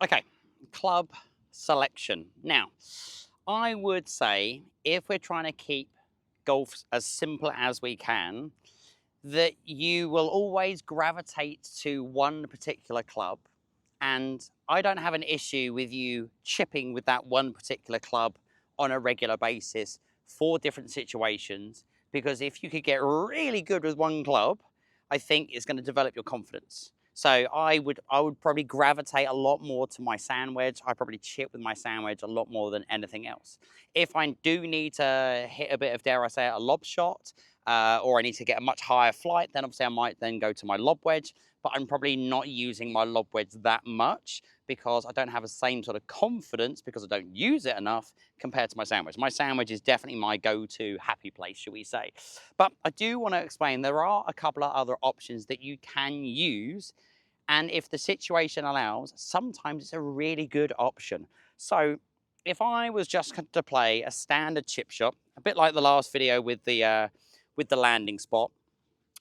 Okay, club selection. Now, I would say if we're trying to keep golf as simple as we can, that you will always gravitate to one particular club. And I don't have an issue with you chipping with that one particular club on a regular basis for different situations. Because if you could get really good with one club, I think it's going to develop your confidence. So I would probably gravitate a lot more to my sand wedge. I probably chip with my sand wedge a lot more than anything else. If I do need to hit a bit of, dare I say it, a lob shot, or I need to get a much higher flight, then obviously I might then go to my lob wedge, but I'm probably not using my lob wedge that much because I don't have the same sort of confidence because I don't use it enough compared to my sandwich. My sandwich is definitely my go-to happy place, shall we say. But I do want to explain there are a couple of other options that you can use, and if the situation allows, sometimes it's a really good option. So if I was just to play a standard chip shot, a bit like the last video with the landing spot,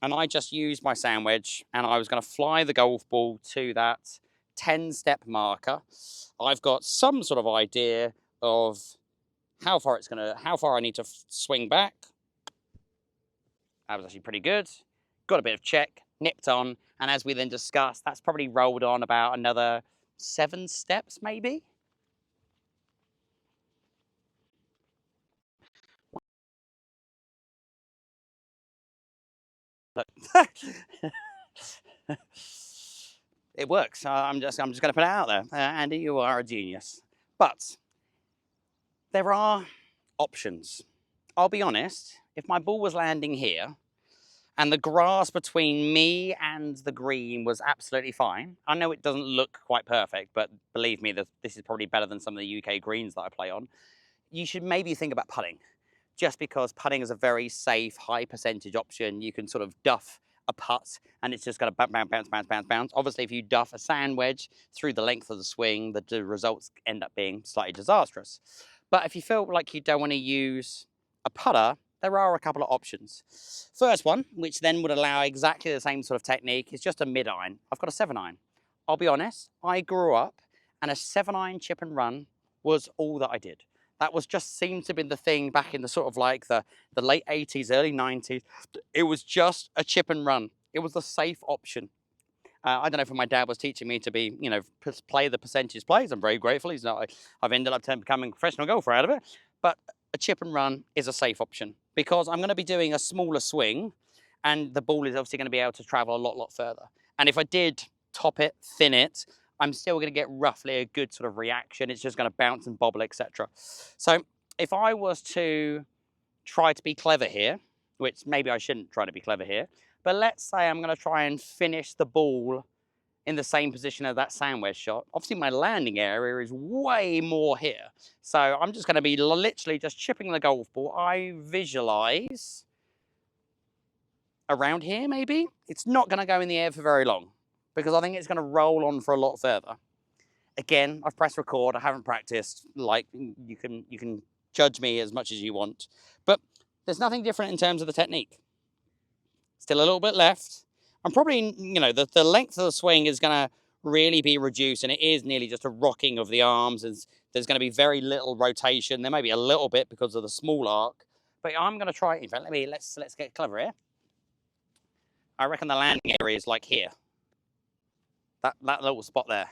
and I just used my sand wedge and I was going to fly the golf ball to that 10-step marker, I've got some sort of idea of how far I need to swing back. That was actually pretty good. Got a bit of check, nipped on, and as we then discussed, that's probably rolled on about another 7 steps maybe. Look. It works. I'm just going to put it out there. Andy, you are a genius. But there are options. I'll be honest, if my ball was landing here and the grass between me and the green was absolutely fine, I know it doesn't look quite perfect, but believe me, this is probably better than some of the UK greens that I play on. You should maybe think about putting, just because putting is a very safe, high percentage option. You can sort of duff a putt and it's just going to bounce, bounce, bounce, bounce, bounce. Obviously, if you duff a sand wedge through the length of the swing, the results end up being slightly disastrous. But if you feel like you don't want to use a putter, there are a couple of options. First one, which then would allow exactly the same sort of technique, is just a mid-iron. I've got a 7-iron. I'll be honest, I grew up and a 7-iron chip and run was all that I did. That was just seemed to be the thing back in the sort of like the late 80s, early 90s. It was just a chip and run. It was the safe option. I don't know if my dad was teaching me to be, play the percentage plays. I'm very grateful. He's not. I've ended up becoming a professional golfer out of it. But a chip and run is a safe option because I'm going to be doing a smaller swing, and the ball is obviously going to be able to travel a lot further. And if I did top it, thin it, I'm still going to get roughly a good sort of reaction. It's just going to bounce and bobble, etc. So if I was to try to be clever here, which maybe I shouldn't try to be clever here, but let's say I'm going to try and finish the ball in the same position as that sand wedge shot. Obviously, my landing area is way more here. So I'm just going to be literally just chipping the golf ball. I visualize around here, maybe. It's not going to go in the air for very long because I think it's going to roll on for a lot further. Again, I've pressed record. I haven't practiced. Like, you can judge me as much as you want. But there's nothing different in terms of the technique. Still a little bit left. I'm probably, the length of the swing is going to really be reduced, and it is nearly just a rocking of the arms. There's going to be very little rotation. There may be a little bit because of the small arc, but I'm going to try. In fact, let's get clever here. I reckon the landing area is like here. That little spot there.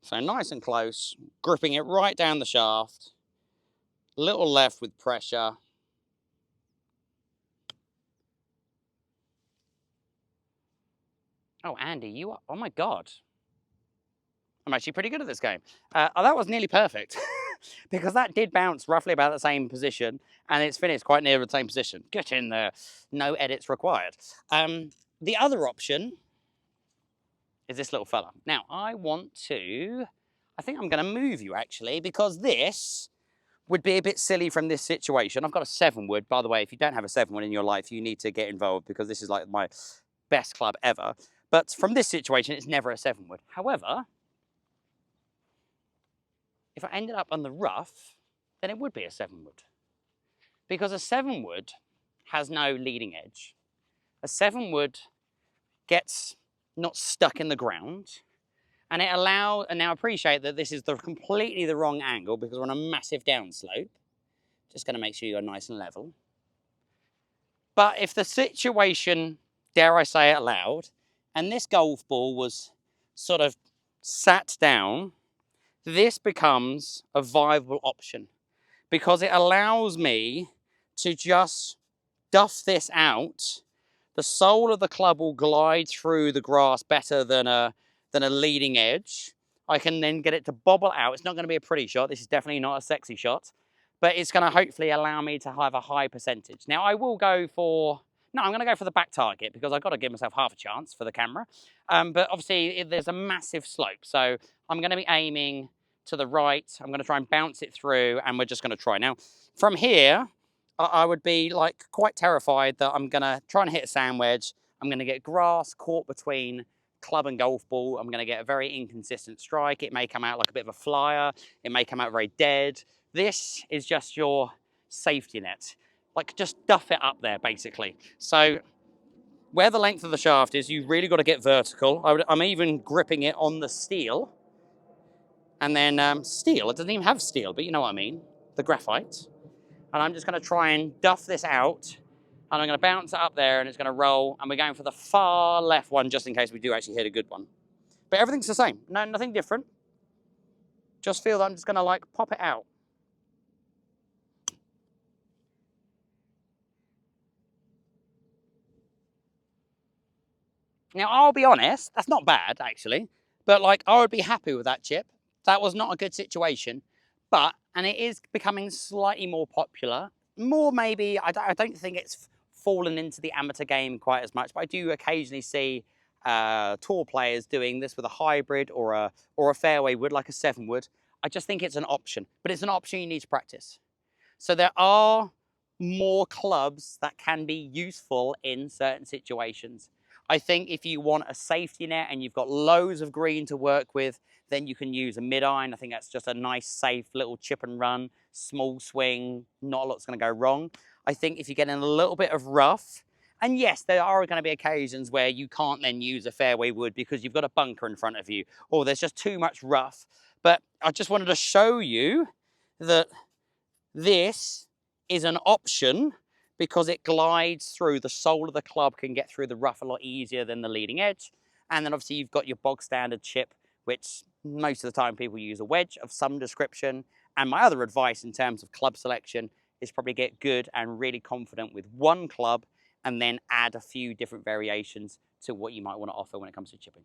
So nice and close, gripping it right down the shaft. Little left with pressure. Oh, Andy, you are, oh my God. I'm actually pretty good at this game. That was nearly perfect because that did bounce roughly about the same position and it's finished quite near the same position. Get in there. No edits required. The other option is this little fella. Now, I think I'm going to move you actually because this would be a bit silly from this situation. I've got a 7-wood. By the way, if you don't have a 7-wood in your life, you need to get involved because this is like my best club ever. But from this situation, it's never a 7-wood. However, if I ended up on the rough, then it would be a 7-wood. Because a 7-wood has no leading edge. A 7-wood gets not stuck in the ground. And now appreciate that this is completely the wrong angle because we're on a massive downslope. Just gonna make sure you're nice and level. But if the situation, dare I say it aloud, and this golf ball was sort of sat down, this becomes a viable option because it allows me to just duff this out. The sole of the club will glide through the grass better than a leading edge. I can then get it to bobble out. It's not going to be a pretty shot. This is definitely not a sexy shot, but it's going to hopefully allow me to have a high percentage. Now I will go for, no, I'm going to go for the back target because I've got to give myself half a chance for the camera. But obviously there's a massive slope. So I'm going to be aiming to the right. I'm going to try and bounce it through and we're just going to try. Now from here, I would be like quite terrified that I'm going to try and hit a sand wedge. I'm going to get grass caught between club and golf ball. I'm going to get a very inconsistent strike. It may come out like a bit of a flyer. It may come out very dead. This is just your safety net. Like just duff it up there basically. So where the length of the shaft is, you've really got to get vertical. I'm even gripping it on the steel. And then steel, it doesn't even have steel, but you know what I mean. The graphite. And I'm just going to try and duff this out. And I'm going to bounce it up there and it's going to roll. And we're going for the far left one just in case we do actually hit a good one. But everything's the same. No, nothing different. Just feel that I'm just going to like pop it out. Now, I'll be honest, that's not bad actually. But like, I would be happy with that chip. That was not a good situation. But, and it is becoming slightly more popular. More maybe, I don't think it's fallen into the amateur game quite as much, but I do occasionally see tour players doing this with a hybrid or a fairway wood, like a 7 wood. I just think it's an option, but it's an option you need to practice. So there are more clubs that can be useful in certain situations. I think if you want a safety net and you've got loads of green to work with, then you can use a mid-iron. I think that's just a nice, safe little chip and run, small swing, not a lot's going to go wrong. I think if you get in a little bit of rough, and yes, there are going to be occasions where you can't then use a fairway wood because you've got a bunker in front of you, or there's just too much rough. But I just wanted to show you that this is an option because it glides through. The sole of the club can get through the rough a lot easier than the leading edge. And then obviously you've got your bog standard chip, which most of the time people use a wedge of some description. And my other advice in terms of club selection is probably get good and really confident with one club and then add a few different variations to what you might want to offer when it comes to chipping.